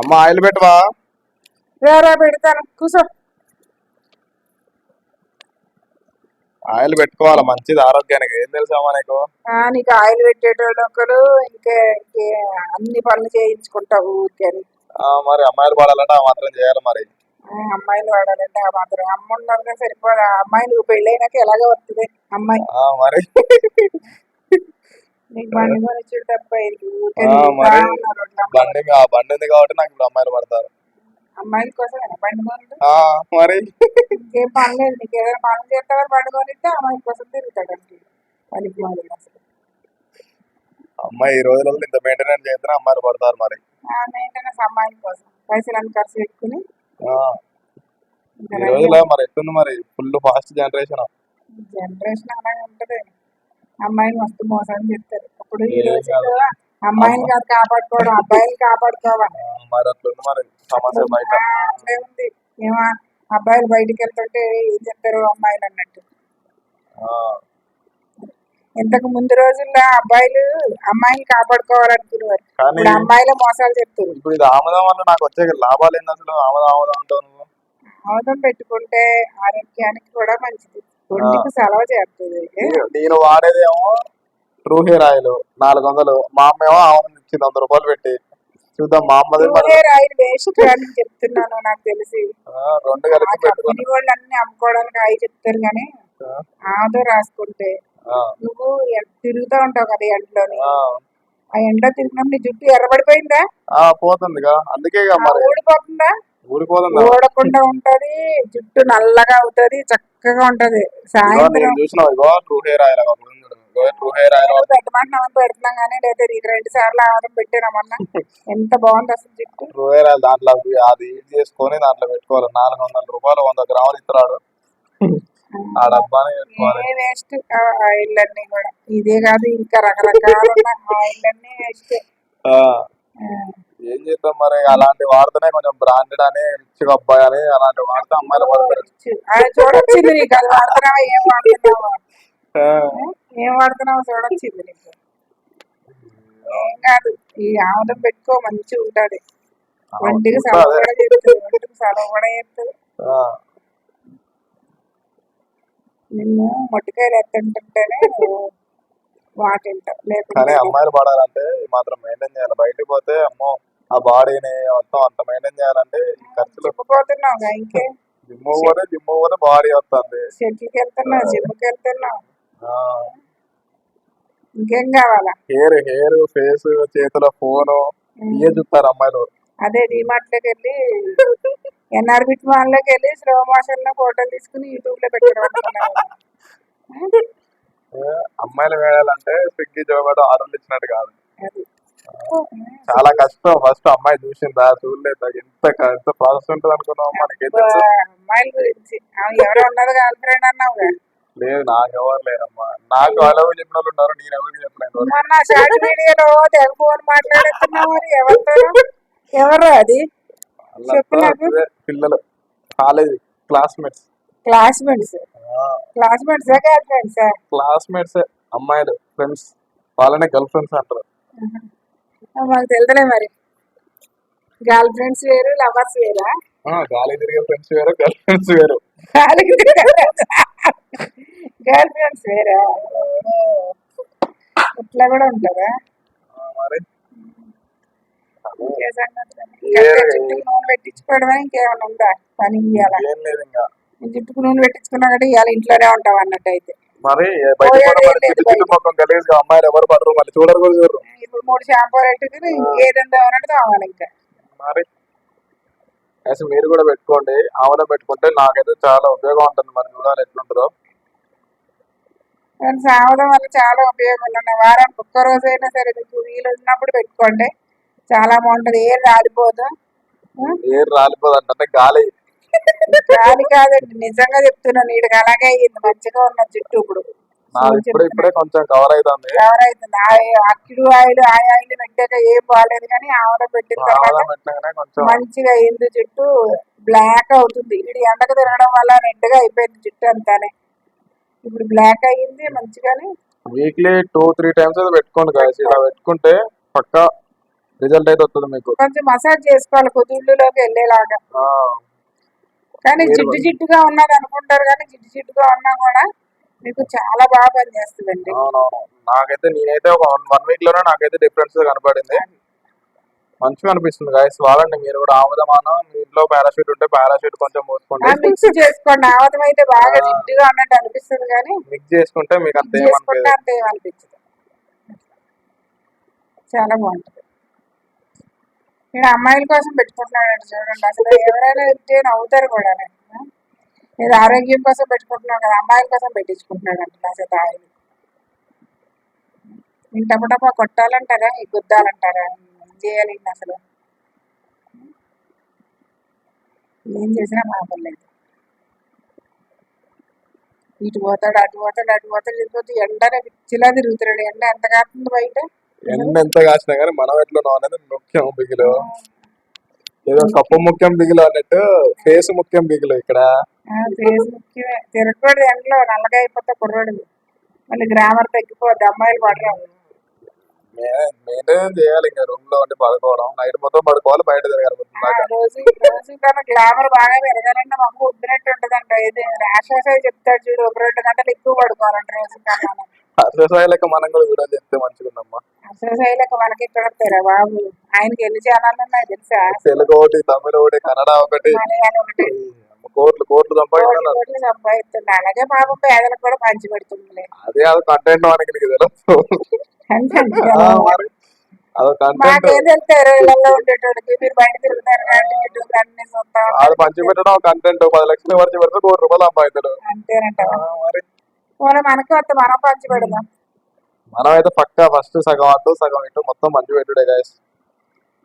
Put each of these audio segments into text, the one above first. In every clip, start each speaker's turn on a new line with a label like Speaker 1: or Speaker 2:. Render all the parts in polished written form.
Speaker 1: అమ్మ ఆయిల్ పెట్టవా?
Speaker 2: రా పెడతాను కూర్చో.
Speaker 1: ఆయిల్ పెట్టుకోవాలా, మంచిది ఆరోగ్యానికి. ఏం తెలుసమ్మా నీకు?
Speaker 2: నీకు ఆయిల్ పెట్టేటోళ్ళు ఒకరు, ఇంకే అన్ని పనులు చేయించుకుంటావు ఊరికని.
Speaker 1: మరి అమ్మాయిలు పడాలంటే ఆ మాత్రం చేయాలి మరి.
Speaker 2: అమ్మాయిలు వాడాలంటే ఆ మాత్రం అమ్మ ఉండగా సరిపోదా? అమ్మాయిలు పెళ్ళైనాక ఎలాగో వస్తుంది అమ్మాయి.
Speaker 1: మరి
Speaker 2: నీకు బండి కొనిచ్చుడు తప్ప
Speaker 1: మరి బండి ఉంది కాబట్టి నాకు ఇప్పుడు అమ్మాయిలు పడతారు.
Speaker 2: అమ్మాయిల కోసం బండి కొనుడు.
Speaker 1: మరి
Speaker 2: ఇంకేం పని లేదు, నీకు ఏదైనా పనులు చేస్తావని బండి కొనిస్తే అమ్మాయిల కోసం తిరుగుతాడు అంటే పనికి మాలి అసలు.
Speaker 1: అమ్మాయి ఈ రోజులలో ఇంత మెయింటెనెన్స్ చేస్తే అమ్మాయిలు పడతారు మరి.
Speaker 2: మెయింటెనెన్స్ అమ్మాయిల కోసం పైసలు ఖర్చు పెట్టుకుని.
Speaker 1: ఈ రోజులో మరి ఎట్లుంది మరి, ఫుల్ ఫాస్ట్ జనరేషన్
Speaker 2: అలాగే ఉంటది. అమ్మాయిని మస్తు మోసం చేస్తారు ఇప్పుడు ఈ రోజుల్లో. అమ్మాయిని కాదు కాపాడుకోవడం, అబ్బాయిని కాపాడుకోవాలి.
Speaker 1: మరి అట్లుంది మరి సమస్య బయట.
Speaker 2: అట్లే ఉంది. ఏమో అబ్బాయిలు బయటికి వెళ్తుంటే ఏం చెప్తారు అమ్మాయిలు అన్నట్టు. ఇంతకు ముందు రోజుల్లో అబ్బాయిలు అమ్మాయిని కాపాడుకోవాలనుకునేవారు, ఇప్పుడు అమ్మాయిలే మోసాలు చెప్తారు.
Speaker 1: ఇప్పుడు ఇది ఆమదం వల్ల నాకు వచ్చే లాభాలు ఏంది అసలు? ఆమదం అంటాను.
Speaker 2: ఆముదం పెట్టుకుంటే ఆరోగ్యానికి కూడా మంచిది, ఒంటికి సెలవు చేస్తుంది.
Speaker 1: నేను వాడేదేమో ట్రూ హెయిర్ ఆయిల్ 400, మా అమ్మ ఏమో ఆమె ఇచ్చింది 100 రూపాయలు పెట్టి. చూద్దాం మా అమ్మది.
Speaker 2: ట్రూ హెయిర్ ఆయిల్ వేస్ట్ అని చెప్తున్నాను, నాకు తెలిసి.
Speaker 1: రెండు కలిపి
Speaker 2: కంపెనీ వాళ్ళు అన్ని అమ్ముకోవడానికి ఆయిల్ చెప్తారు కానీ ఆముదం రాసుకుంటే నువ్వు తిరుగుతూ ఉంటావు కదా ఎండలోని. ఆ ఎండలో తిరిగినప్పుడు నీ జుట్టు ఎర్రబడిపోయిందా?
Speaker 1: పోతుందిగా, అందుకే
Speaker 2: ఊడిపోతుందా? ఊడకుండా ఉంటది, జుట్టు నల్లగా అవుతది, చక్కగా ఉంటది. సాయంత్రం
Speaker 1: ట్రూ హెయిర్ ఆయిల్
Speaker 2: పెట్టమంటున్నామని పెడుతున్నాం కానీ లేదా 2 సార్లు ఆముదం పెట్టినామన్నా. ఎంత బాగుంది అసలు జుట్టు.
Speaker 1: ట్రూ హెయిర్ ఆయిల్ దాంట్లో అది యూజ్ చేసుకొని దాంట్లో పెట్టుకోవాలి. 400 రూపాయలు 100 గ్రాములు ఇస్తున్నాడు ఆ డబ్బాని పెట్టుకోవాలి.
Speaker 2: వేస్ట్ ఆయిల్ అన్ని కూడా. ఇదే కాదు ఇంకా రకరకాల ఆయిల్ అన్ని వేస్ట్.
Speaker 1: ఏం చేద్దాం మరి, అలాంటి వాడితేనే కొంచెం బ్రాండెడ్ అని, రిచ్ అబ్బాయి అని అలాంటి వాడితే అమ్మాయిలు పడతారు.
Speaker 2: చూడొచ్చింది నీకు, అది వాడుతున్నావా? ఏం వాడుతున్నావో చూడొచ్చింది నీకు. ఏం కాదు, ఈ ఆముదం పెట్టుకో, మంచిగా ఉంటది. ఒంటికి సెలవు కూడా చేస్తుంది, ఒంటికి సెలవు కూడా చేస్తుంది. నిన్ను మొట్టికాయలు ఎత్తుంటుంటేనే వాటింటావు.
Speaker 1: కానీ అమ్మాయిలు పడాలంటే మాత్రం మెయింటైన్ చేయాలి. బయటకు పోతే అమ్మో ఆ బాడీని మొత్తం అంత మెయింటైన్ చేయాలంటే ఖర్చులు.
Speaker 2: పోతున్నావు ఇంకే
Speaker 1: జిమ్ పోతే బాడీ వస్తుంది.
Speaker 2: షెట్లకి వెళ్తున్నావు, జిమ్కి వెళ్తున్నావు, ఇంకేం కావాలా?
Speaker 1: హెయిర్ ఫేస్ చేతిలో ఫోను ఇవే చూస్తారు అమ్మాయిలు.
Speaker 2: అదే డిమార్ట్ లోకి వెళ్ళి ఎన్ఆర్బిట్ మాల్ లోకి వెళ్ళి స్లో మోషన్ లో ఫోటోలు తీసుకుని యూట్యూబ్ లో పెట్టడం.
Speaker 1: అమ్మాయిలు వేయాలంటే స్విగ్గీ జొమాటో ఆర్డర్లు ఇచ్చినట్టు కాదు, చాలా కష్టం. ఫస్ట్ అమ్మాయి చూసిందా చూడలేదా, ఎంత ప్రాసెస్ ఉంటుంది అనుకున్నావు మనకి.
Speaker 2: అమ్మాయిల గురించి ఎవరో ఉన్నది గర్ల్ ఫ్రెండ్ అన్నావు.
Speaker 1: లేదు, నాకు ఎవరు లేరమ్మా. నాకు అలవు చెప్పిన వాళ్ళు ఉన్నారు, నేను ఎవరికి చెప్పలేదు.
Speaker 2: మొన్న షార్ట్ వీడియోలో తెగ ఫోన్ మాట్లాడుతున్నావు, మరి ఎవరితో? ఎవరు అది? చెప్పు నాకు.
Speaker 1: పిల్లలు, college classmates.
Speaker 2: Classmates girl friends?
Speaker 1: Classmates, అమ్మాయిలు ఫ్రెండ్స్, వాళ్ళనే గర్ల్ ఫ్రెండ్స్ అంటారు.
Speaker 2: మాకు తెలుదులే మరి. గర్ల్ ఫ్రెండ్స్ వేరు, లవర్స్ వేరా?
Speaker 1: గాలి తిరిగే ఫ్రెండ్స్ వేరు, గర్ల్ ఫ్రెండ్స్ వేరు.
Speaker 2: గర్ల్ ఫ్రెండ్స్ వేరా? ఇట్లా కూడా ఉంటుందా
Speaker 1: మరి?
Speaker 2: జుట్టుకు నూనె పెట్టించుకోవడమే, ఇంకేమైనా ఉందా పని?
Speaker 1: ఏం లేదు ఇంకా.
Speaker 2: జుట్టుకు నూనె పెట్టించుకున్నా కంటే ఇవాళ ఇంట్లోనే ఉంటావు అన్నట్టు అయితే.
Speaker 1: మరి అమ్మాయిలు ఎవరు పడరు, మళ్ళీ చూడరు కూడా చూడరు.
Speaker 2: ఇప్పుడు 3 షాంపూ పెట్టుకుని ఇంకేదంతా అన్నట్టు కావాలి ఇంకా. మరి
Speaker 1: అసలు మీరు కూడా పెట్టుకోండి, ఆమె పెట్టుకుంటే నాకైతే చాలా ఉపయోగం ఉంటుంది. మరి చూడాలి ఎట్లుంటుందో.
Speaker 2: ఆముదం వల్ల చాలా ఉపయోగాలు ఉన్నాయి. వారానికి ఒక్క రోజైనా సరే మీకు వీలు ఉన్నప్పుడు పెట్టుకోండి, చాలా బాగుంటది. ఏం రాలిపోదు.
Speaker 1: అంటే గాలి
Speaker 2: కాదండి, నిజంగా చెప్తున్నాను. వీడికి అలాగే అయ్యింది, మంచిగా ఉన్న జుట్టు ఇప్పుడు.
Speaker 1: ఇప్పుడే కొంచెం కవర్ అవుతుంది.
Speaker 2: అక్కిడు ఆయిల్ ఆ ఆయిల్ పెట్టాక ఏం బాగాలేదు, కానీ ఆముదం పెట్టిన తర్వాత మంచిగా అయింది జుట్టు. బ్లాక్ అవుతుంది. వీడి ఎండకు తిరగడం వల్ల రెడ్గా అయిపోయింది జుట్టు అంతానే. ఇప్పుడు బ్లాక్ అయ్యింది మంచిగానే.
Speaker 1: వీక్లీ 2-3 టైమ్స్ పెట్టుకోండి గాయస్. ఇలా పెట్టుకుంటే పక్కా రిజల్ట్ అయితే వస్తుంది మీకు.
Speaker 2: కొంచెం మసాజ్ చేసుకోవాలి కుదుళ్ళలోకి వెళ్ళేలాగా.
Speaker 1: ఆ,
Speaker 2: కానీ
Speaker 1: మీరు
Speaker 2: జిడ్డు జిడ్డుగా ఉన్నది అనుకుంటారు, కానీ జిడ్డు జిడ్డుగా ఉన్నా కూడా మీకు చాలా బాగా పనిచేస్తుందండి.
Speaker 1: అవునవును. నేనైతే ఒక 1 వీక్ లోనే నాకైతే డిఫరెన్స్ కనపడింది. మంచిగా అనిపిస్తుంది గాయస్. వాడండి మీరు కూడా ఆముదమానం. మీ ఇంట్లో పారాషూట్ ఉంటే పారాషూట్ కొంచెం మూసుకోండి.
Speaker 2: మిక్స్ చేసుకోండి. ఆవతం అయితే బాగా
Speaker 1: ఆ.
Speaker 2: జిడ్డుగా ఉన్నట్టు అనిపిస్తుంది, కానీ
Speaker 1: మిక్స్ చేసుకుంటే మీకు అంత
Speaker 2: మిక్స్ చేసుకుంటే
Speaker 1: ఏమనిపించదు.
Speaker 2: అంత ఏమనిపించదు. చాలా బాగుంటుంది. నేను అమ్మాయిల కోసం పెట్టుకుంటున్నాను చూడండి. అసలు ఎవరైనా వెళ్తే నవ్వుతారు కూడా. నేను ఆరోగ్యం కోసం పెట్టుకుంటున్నాను కదా, అమ్మాయిల కోసం పెట్టించుకుంటున్నాడు అంటే అసలు ఆయన నేను టపటపా కొట్టాలంటారా, ఈ గుద్దాలంటారా, ఏం చేయాలి ఈయన్ని అసలు? ఏం చేసినా పాపం లేదు. ఇటు పోతాడు, అటు పోతాడు, అటు పోతాడు, ఇటు పోతే ఎండనే పిచ్చిలా తిరుగుతున్నాడు. ఎండ ఎంత కాస్తుంది బయట.
Speaker 1: ఎండ ఎంత కాసినా కానీ మనం ఎట్లా అనేది ముఖ్యం బిగులు. ఏదో కప్పు ముఖ్యం బిగులు అన్నట్టు ఫేస్ ముఖ్యం బిగులు ఇక్కడ.
Speaker 2: ఫేస్ ముఖ్యమే. తిరగకూడదు ఎండలో, నల్లగా అయిపోతే కుర్రాడు. మళ్ళీ గ్రామర్ తగ్గిపోద్ది, అమ్మాయిలు పడరావు.
Speaker 1: మెయింటైన్ చేయాలి ఇంకా. రూమ్ లో ఉండి పడుకోవడం, నైట్ మొత్తం పడుకోవాలి, బయట తిరగాలి.
Speaker 2: రోజు రోజు కన్నా గ్లామర్ బాగా పెరగాలంటే మా అమ్మ వద్దునట్టు ఉంటదంట. ఇది ర్యాషెస్ చెప్తాడు చూడు, ఒక 2 గంటలు ఎక్కువ పడుకోవాలంట రోజు కన్నా.
Speaker 1: అసలు లెక్క మనం కూడా వీడియో చెప్తే మంచిగా ఉందమ్మా.
Speaker 2: అసలు మనకి ఇక్కడ వస్తారా బాబు? ఆయనకి ఎన్ని ఛానల్ ఉన్నాయి తెలుసా?
Speaker 1: తెలుగు ఒకటి, తమిళ ఒకటి, కన్నడ ఒకటి,
Speaker 2: మలయాళం ఒకటి.
Speaker 1: కోట్లు సంపాదిస్తున్నారు.
Speaker 2: కోట్లు సంపాదిస్తుంది. అలాగే పాపం పేదలకు కూడా పంచి పెడుతుంది.
Speaker 1: అదే అది కంటెంట్ మనకి నీకు తెలుసు. మరి అది కంటెంట్.
Speaker 2: మాకేం తెలుస్తారు ఇళ్ళల్లో ఉండేటోడికి? మీరు బయట తిరుగుతారు కాబట్టి యూట్యూబ్ అన్ని చూస్తాం.
Speaker 1: అది పంచి పెట్టడం కంటెంట్. 10 లక్షలు పంచి పెడితే ₹1 సంపాదిస్తాడు.
Speaker 2: అంతేనంట.
Speaker 1: మరి
Speaker 2: మనకి వస్తే మనం పంచి పెడదాం.
Speaker 1: మనం అయితే పక్కా ఫస్ట్ సగం అటు సగం ఇటు మొత్తం పంచి పెట్టుడే గైస్.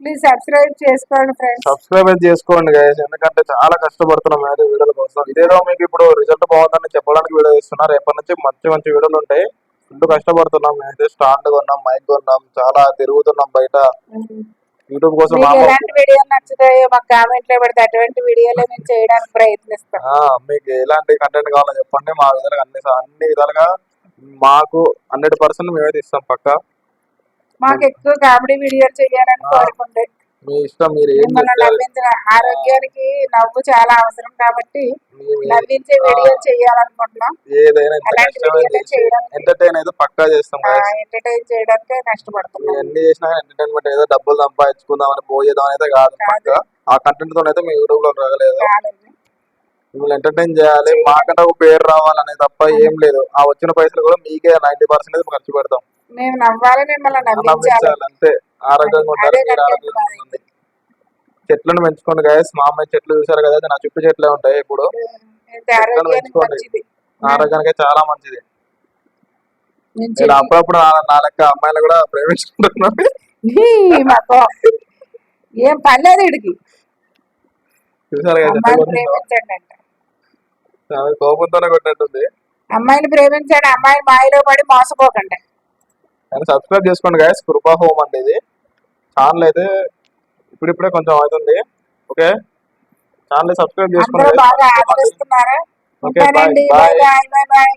Speaker 2: ప్లీజ్ సబ్స్క్రైబ్ చేసుకోండి ఫ్రెండ్స్.
Speaker 1: సబ్స్క్రైబ్ చేసుకోండి గైస్, ఎందుకంటే చాలా కష్టపడుతున్నాం అయితే వీడియోల కోసం. ఇదేదో మీకు ఇప్పుడు రిజల్ట్ బాగుందని చెప్పడానికి వీడియో ఇస్తున్నారు. రేపటి నుంచి మంచి మంచి వీడియోలు ఉంటాయి. ఫుల్ కష్టపడుతున్నాం. మేమైతే స్టాండ్ కొన్నాం, మైక్ కొన్నాం, చాలా తిరుగుతున్నాం బయట యూట్యూబ్ కోసం.
Speaker 2: మీకు ఎలాంటి వీడియోలు నచ్చుతాయో మాకు కామెంట్ లో పెడితే అటువంటి వీడియోలు మేము చేయడానికి ప్రయత్నిస్తాం.
Speaker 1: మీకు ఎలాంటి కంటెంట్ కావాలో చెప్పండి. మా విధాలుగా అన్ని విధాలుగా మాకు 100% మేమైతే ఇస్తాం పక్కా.
Speaker 2: మాకు ఎక్కువ కామెడీ వీడియోలు చేయాలని కోరుకుంటే
Speaker 1: మీ ఇష్టం. మీరు ఏం
Speaker 2: మిమ్మల్ని
Speaker 1: చేస్తారు?
Speaker 2: నవ్వించిన ఆరోగ్యానికి నవ్వు చాలా అవసరం కాబట్టి నవ్వించే వీడియోలు చేయాలనుకుంటున్నాం.
Speaker 1: ఏదైనా
Speaker 2: అలాంటి వీడియోలు చేయడానికి
Speaker 1: ఎంటర్టైన్ అయితే పక్కా చేస్తాం.
Speaker 2: ఎంటర్టైన్ చేయడానికే కష్టపడుతున్నాం.
Speaker 1: ఎన్ని చేసినా ఎంటర్టైన్మెంట్ ఏదో డబ్బులు సంపాదించుకుందామని పోయేదాం అయితే కాదు. పక్కా ఆ కంటెంట్ తో అయితే మీ యూట్యూబ్ లో రాగలేదు. మిమ్మల్ని ఎంటర్టైన్ చేయాలి, మాకంటే ఒక పేరు రావాలనే తప్ప ఏం లేదు. ఆ వచ్చిన పైసలు కూడా మీకే 90% ఖర్చు పెడతాం.
Speaker 2: మేము నవ్వాలి, మిమ్మల్ని
Speaker 1: నవ్వించాలి అంతే. ఆరోగ్యంగా ఉంటారు, మీరు ఆరోగ్యంగా ఉంటుంది. చెట్లను పెంచుకోండి గైస్. మా అమ్మాయి చెట్లు చూసారు కదా, నా చుట్టూ చెట్లే ఉంటాయి. ఇప్పుడు చెట్లను పెంచుకోండి, ఆరోగ్యానికి చాలా మంచిది. ఇలా అప్పుడప్పుడు నా లెక్క అమ్మాయిలు కూడా ప్రేమించుకుంటున్నారు.
Speaker 2: ఏం పర్లేదు ఇడికి
Speaker 1: చూసారు కదా, కోపంతోనే కొట్టినట్టుంది.
Speaker 2: అమ్మాయిని ప్రేమించండి, అమ్మాయి మాయలో పడి మోసపోకండి.
Speaker 1: కానీ సబ్స్క్రైబ్ చేసుకోండి గైస్. కృపా హోమ్ అంటే ఇది ఛానల్ అయితే ఇప్పుడిప్పుడే కొంచెం అవుతుంది. ఓకే, ఛానల్ సబ్స్క్రైబ్ చేసుకోండి.
Speaker 2: బాగా ఆదరిస్తున్నారు.
Speaker 1: Okay, bye bye.